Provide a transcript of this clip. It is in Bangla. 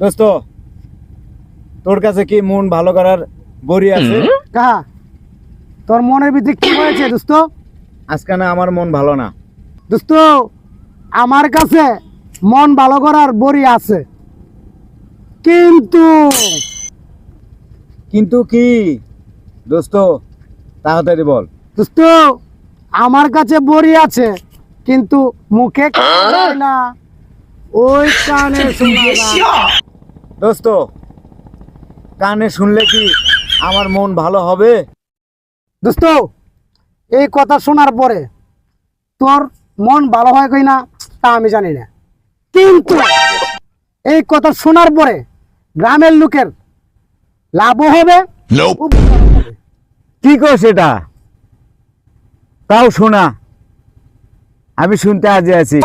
দোস্ত, তোর কাছে কি মন ভালো করার বড়ি আছে? কাহা তোর মনের ভিতরে কি হয়েছে দোস্ত? আজকে না আমার মন ভালো না। দোস্ত, আমার কাছে মন ভালো করার বড়ি আছে, কিন্তু কিন্তু কি দোস্ত, তাড়াতাড়ি বল। দোস্ত, আমার কাছে বড়ি আছে কিন্তু মুখে খাওয়া যায় না, ওই কানে শোনা যায়। দোস্ত, কানে শুনলে কি আমার মন ভালো হবে? দোস্ত, এই কথা শোনার পরে তোর মন ভালো হয় কই না তা আমি জানি না, কিন্তু এই কথা শোনার পরে গ্রামের লোকের লাভও হবে, উপকারও হবে। কি কর সেটা? তাও শোনা, আমি শুনতে আজে আছি।